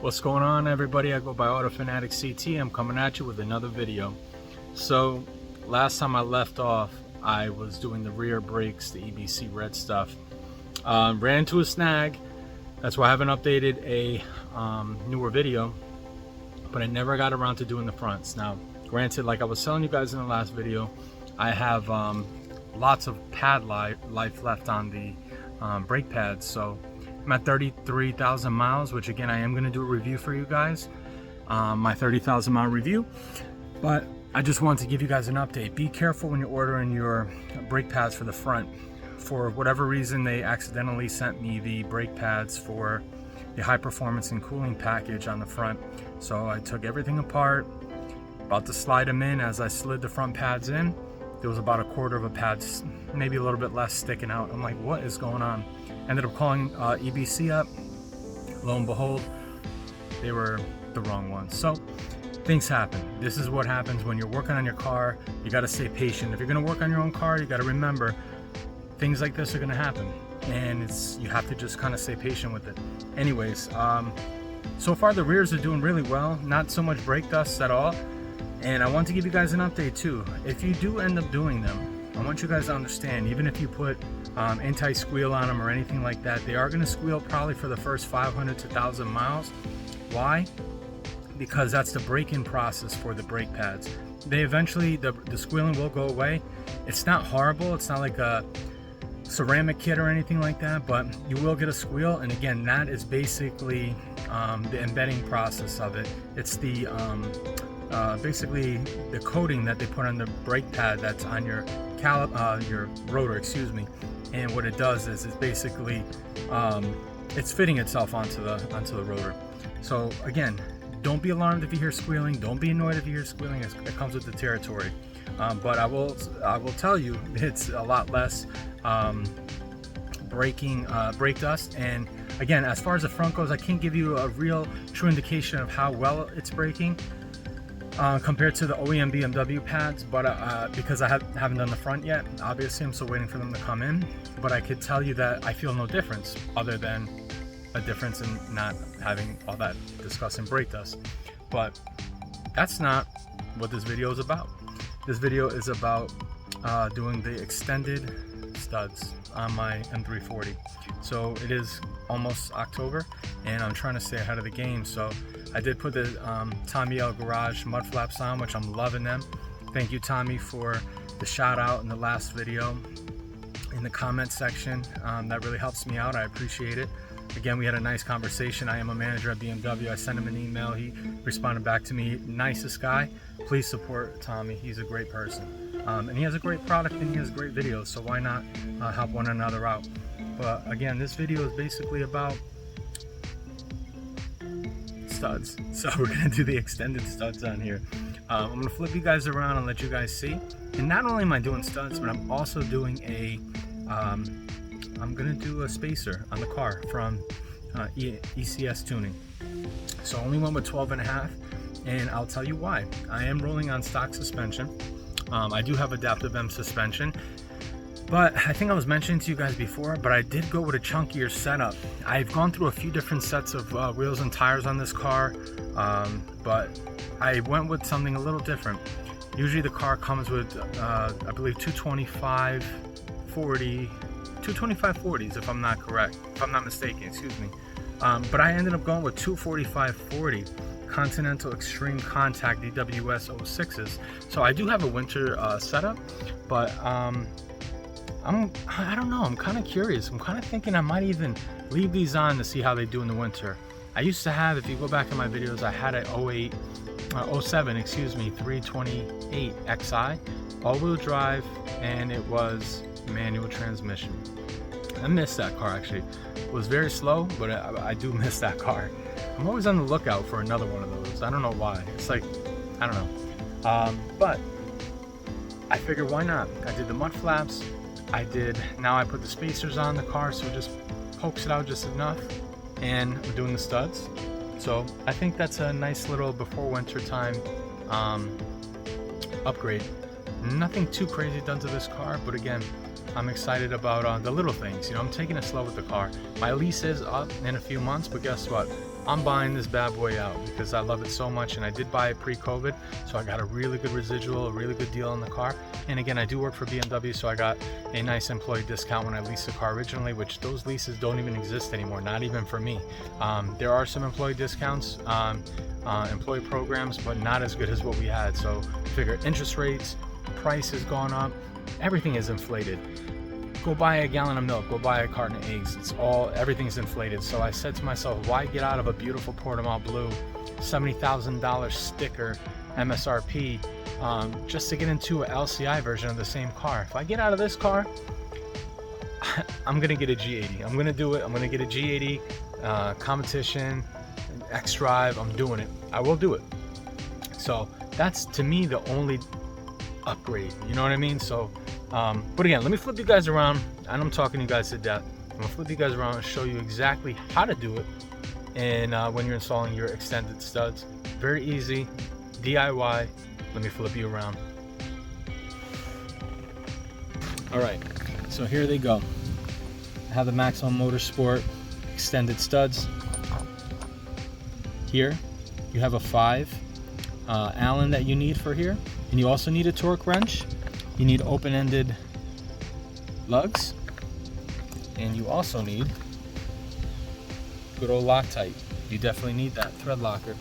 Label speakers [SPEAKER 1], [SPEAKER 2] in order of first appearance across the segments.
[SPEAKER 1] What's going on, everybody? I go by AutoFanatic CT. I'm coming at you with another video. So last time I left off, I was doing the rear brakes, the EBC red stuff. Ran into a snag. That's why I haven't updated a newer video, but I never got around to doing the fronts. Now granted, like I was telling you guys in the last video, I have lots of pad life left on the brake pads. So I'm at 33,000 miles, which again, I am going to do a review for you guys, my 30,000 mile review. But I just wanted to give you guys an update. Be careful when you're ordering your brake pads for the front. For whatever reason, they accidentally sent me the brake pads for the high performance and cooling package on the front. So I took everything apart, about to slide them in. As I slid the front pads in, there was about a quarter of a pad, maybe a little bit less, sticking out. I'm like, what is going on? Ended up calling EBC up. Lo and behold, they were the wrong ones. So things happen. This is what happens when you're working on your car. You got to stay patient. If you're going to work on your own car, you got to remember things like this are going to happen, and you have to just kind of stay patient with it. Anyways, so far the rears are doing really well. Not so much brake dust at all. And I want to give you guys an update too. If you do end up doing them, I want you guys to understand, even if you put anti-squeal on them or anything like that, they are going to squeal probably for the first 500 to 1,000 miles. Why? Because that's the break-in process for the brake pads. They eventually, the squealing will go away. It's not horrible. It's not like a ceramic kit or anything like that, but you will get a squeal. And again, that is basically the embedding process of it. It's the basically the coating that they put on the brake pad that's on your your rotor, excuse me. And what it does is it's basically it's fitting itself onto the rotor. So again, don't be alarmed if you hear squealing. Don't be annoyed if you hear squealing. It comes with the territory. But I will tell you, it's a lot less brake dust. And again, as far as the front goes, I can't give you a real true indication of how well it's braking compared to the OEM BMW pads, but because I haven't done the front yet, obviously I'm still waiting for them to come in. But I could tell you that I feel no difference, other than a difference in not having all that disgusting brake dust. But that's not what this video is about. This video is about doing the extended studs on my M340. So it is almost October, and I'm trying to stay ahead of the game. So I did put the Tommy L Garage mud flaps on, which I'm loving them. Thank you, Tommy, for the shout out in the last video in the comment section. That really helps me out. I appreciate it. Again, we had a nice conversation. I am a manager at BMW. I sent him an email. He responded back to me. Nicest guy. Please support Tommy. He's a great person. And he has a great product and he has great videos. So why not help one another out? But again, this video is basically about studs. So we're going to do the extended studs on here. I'm going to flip you guys around and let you guys see. And not only am I doing studs, but I'm also doing I'm going to do a spacer on the car from ECS Tuning. So I only went with 12.5, and I'll tell you why. I am rolling on stock suspension. I do have adaptive M suspension, but I think I was mentioning to you guys before, but I did go with a chunkier setup. I've gone through a few different sets of wheels and tires on this car, but I went with something a little different. Usually the car comes with, I believe, 225/40s, if I'm not mistaken, excuse me. But I ended up going with 245/40 Continental Extreme Contact DWS 06s. So I do have a winter setup, but I don't know, I'm kind of curious. I'm kind of thinking I might even leave these on to see how they do in the winter. I used to have, if you go back in my videos, I had a 07, excuse me, 328 XI, all-wheel drive, and it was manual transmission. I miss that car actually. It was very slow, but I do miss that car. I'm always on the lookout for another one of those. I don't know why. It's like, I don't know. But I figured, why not? I did the mud flaps. Now I put the spacers on the car, so it just pokes it out just enough. And we're doing the studs. So I think that's a nice little before winter time upgrade. Nothing too crazy done to this car, but again, I'm excited about the little things. You know, I'm taking it slow with the car. My lease is up in a few months, but guess what? I'm buying this bad boy out because I love it so much, and I did buy it pre-COVID, so I got a really good residual, a really good deal on the car. And again, I do work for BMW, so I got a nice employee discount when I leased the car originally, which those leases don't even exist anymore, not even for me. There are some employee discounts, employee programs, but not as good as what we had. So figure interest rates, price has gone up, everything is inflated. Go buy a gallon of milk, go buy a carton of eggs, everything's inflated. So I said to myself, why get out of a beautiful Portimao blue, $70,000 sticker MSRP, just to get into an LCI version of the same car? If I get out of this car, I'm gonna get a G80. I'm gonna do it. I'm gonna get a G80 competition, X-Drive. I'm doing it. I will do it. So that's, to me, the only upgrade, you know what I mean? So but again, let me flip you guys around. I know I'm talking to you guys to death. I'm gonna flip you guys around and show you exactly how to do it, and when you're installing your extended studs. Very easy, DIY. Let me flip you around. All right, so here they go. I have the Maximum Motorsport extended studs. Here you have a 5 Allen that you need for here, and you also need a torque wrench. You need open-ended lugs, and you also need good old Loctite. You definitely need that thread locker.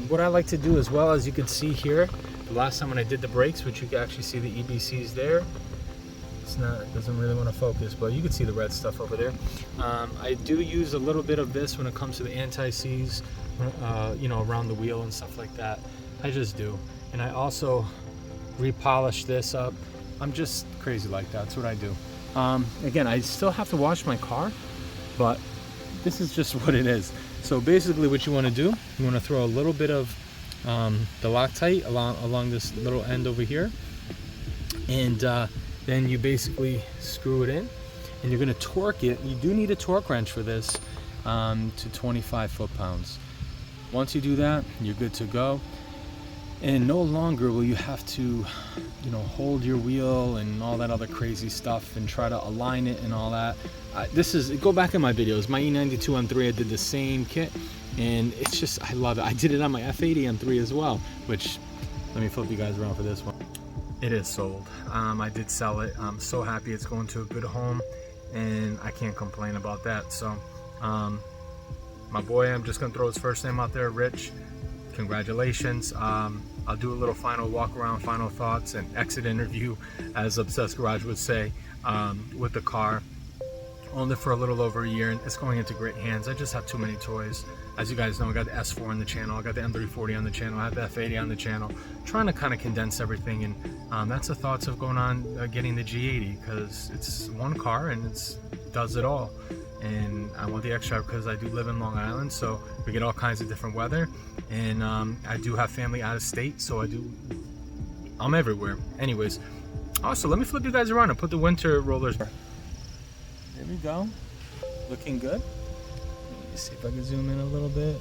[SPEAKER 1] What I like to do, as well, as you can see here, the last time when I did the brakes, which you can actually see the EBCs there. It doesn't really want to focus, but you can see the red stuff over there. I do use a little bit of this when it comes to the anti-seize, you know, around the wheel and stuff like that. I just do. And I also repolish this up. I'm just crazy like that. That's what I do. Again, I still have to wash my car, but this is just what it is. So basically what you want to do, you want to throw a little bit of the Loctite along this little end over here, and then you basically screw it in, and you're going to torque it. You do need a torque wrench for this, to 25 foot-pounds. Once you do that, you're good to go. And no longer will you have to, you know, hold your wheel and all that other crazy stuff and try to align it and all that. Go back in my videos, my E92 M3, I did the same kit, and it's just, I love it. I did it on my F80 M3 as well, which, let me flip you guys around for this one. It is sold. I did sell it. I'm so happy it's going to a good home, and I can't complain about that. So my boy, I'm just gonna throw his first name out there, Rich. Congratulations. I'll do a little final walk around, final thoughts, and exit interview, as Obsessed Garage would say, with the car. Owned it for a little over a year, and it's going into great hands. I just have too many toys. As you guys know, I got the S4 on the channel, I got the M340 on the channel, I have the F80 on the channel. Trying to kind of condense everything, and that's the thoughts of going on getting the G80, because it's one car and it does it all. And I want the extra because I do live in Long Island, so we get all kinds of different weather, and I do have family out of state, so I'm everywhere. Anyways, also let me flip you guys around and put the winter rollers. There we go, looking good. Let me see if I can zoom in a little bit.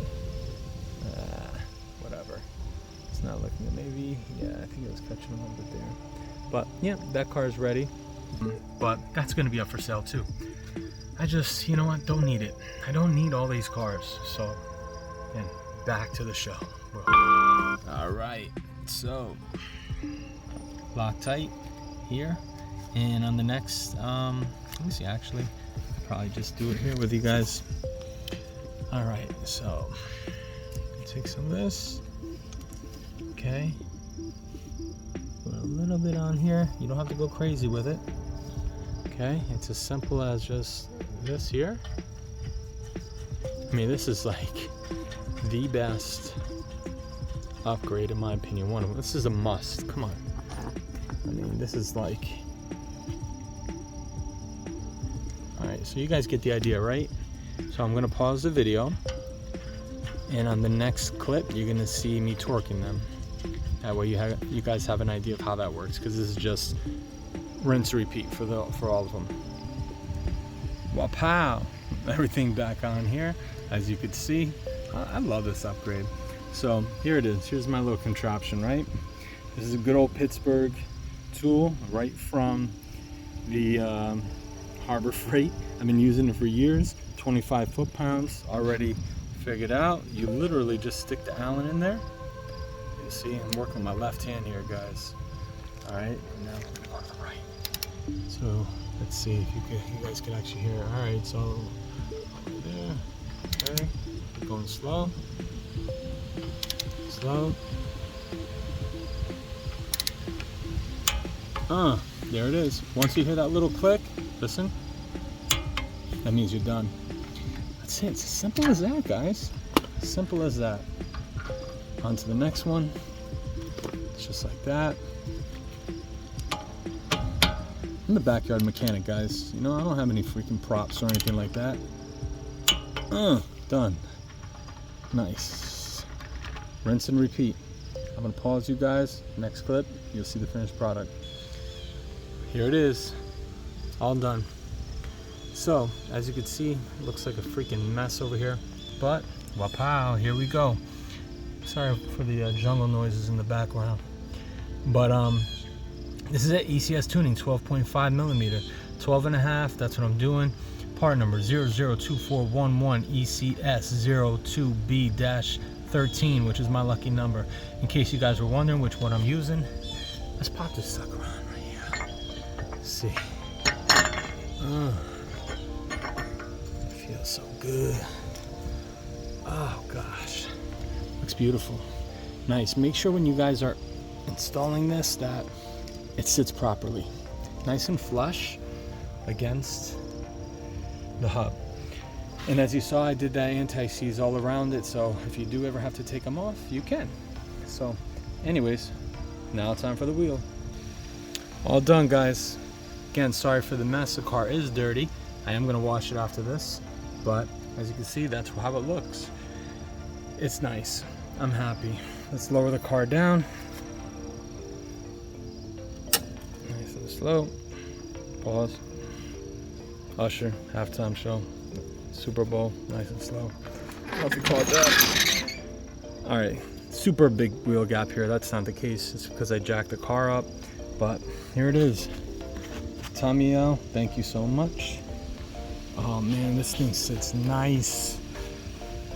[SPEAKER 1] Whatever, it's not looking good. Maybe, yeah, I think it was catching a little bit there, but yeah, that car is ready. But that's going to be up for sale too. I just, you know what, don't need it. I don't need all these cars. So, and back to the show. All right, so Loctite here, and on the next, let me see, actually, probably just do it here with you guys. All right, so take some of this, okay, put a little bit on here. You don't have to go crazy with it. Okay, it's as simple as just this here. I mean, this is like the best upgrade in my opinion. One of them. This is a must. Come on. I mean, this is like. All right, so you guys get the idea, right? So I'm gonna pause the video, and on the next clip, you're gonna see me torquing them. That way, you guys have an idea of how that works, because this is just rinse repeat for all of them. Well, pow! Everything back on here, as you could see. I love this upgrade. So here it is. Here's my little contraption, right? This is a good old Pittsburgh tool, right from the Harbor Freight. I've been using it for years. 25 foot-pounds, already figured out. You literally just stick the Allen in there. You see, I'm working with my left hand here, guys. All right, now I'm gonna go to the right. So let's see if you guys can actually hear it. All right, so over there, okay, going slow, slow. There it is. Once you hear that little click, listen, that means you're done. That's it. It's as simple as that, guys. As simple as that. On to the next one. It's just like that. I'm the backyard mechanic, guys. You know, I don't have any freaking props or anything like that. Done. Nice. Rinse and repeat. I'm gonna pause you guys. Next clip, you'll see the finished product. Here it is, all done. So, as you can see, it looks like a freaking mess over here, but wapow, here we go. Sorry for the jungle noises in the background, but this is at ECS tuning, 12.5 millimeter, 12.5. That's what I'm doing. Part number 002411 ECS 02B-13, which is my lucky number. In case you guys were wondering which one I'm using, let's pop this sucker on right here. Let's see. It feels so good. Oh gosh, looks beautiful. Nice. Make sure when you guys are installing this that it sits properly, nice and flush against the hub. And as you saw, I did that anti-seize all around it, so if you do ever have to take them off, you can. So anyways, now it's time for the wheel. All done, guys. Again, sorry for the mess. The car is dirty. I am gonna wash it after this, but as you can see, that's how it looks. It's nice. I'm happy. Let's lower the car down. Nice and slow. Pause. Usher, halftime show. Super Bowl, nice and slow. I don't know if you call it that. All right, super big wheel gap here. That's not the case. It's because I jacked the car up, but here it is. Tommy L, thank you so much. Oh man, this thing sits nice.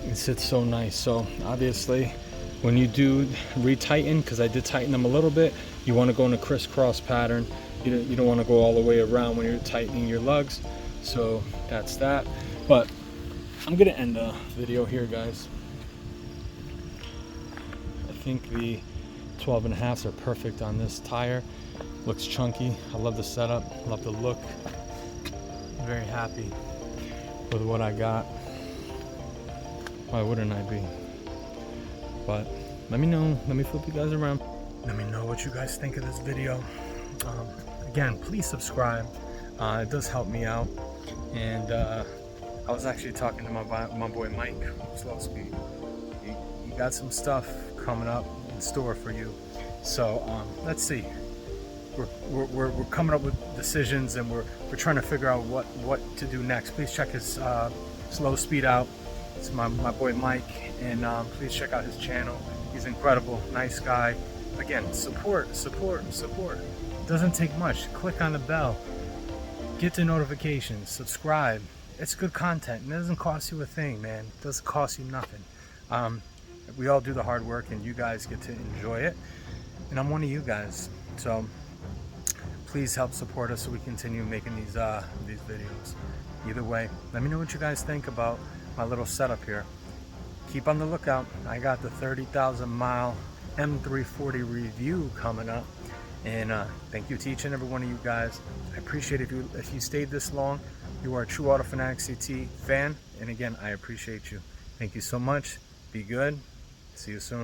[SPEAKER 1] It sits so nice. So obviously, when you do retighten, because I did tighten them a little bit, you want to go in a crisscross pattern. You don't want to go all the way around when you're tightening your lugs. So that's that. But I'm gonna end the video here, guys. I think the 12.5s are perfect on this tire. Looks chunky. I love the setup, love the look. I'm very happy with what I got. Why wouldn't I be? But let me know, let me flip you guys around. Let me know what you guys think of this video. Again, please subscribe. It does help me out. And I was actually talking to my boy Mike, Slow Speed. You got some stuff coming up in store for you. So let's see. We're coming up with decisions, and we're trying to figure out what to do next. Please check his Slow Speed out. It's my boy Mike, and please check out his channel. He's incredible, nice guy. Again, support. It doesn't take much. Click on the bell. Get the notifications, subscribe. It's good content, and it doesn't cost you a thing, man. It doesn't cost you nothing. We all do the hard work, and you guys get to enjoy it. And I'm one of you guys, so please help support us so we continue making these videos. Either way, let me know what you guys think about my little setup here. Keep on the lookout. I got the 30,000 mile M340 review coming up. And thank you to each and every one of you guys. I appreciate if you stayed this long. You are a true Auto Fanatic CT fan, and again, I appreciate you. Thank you so much. Be good. See you soon.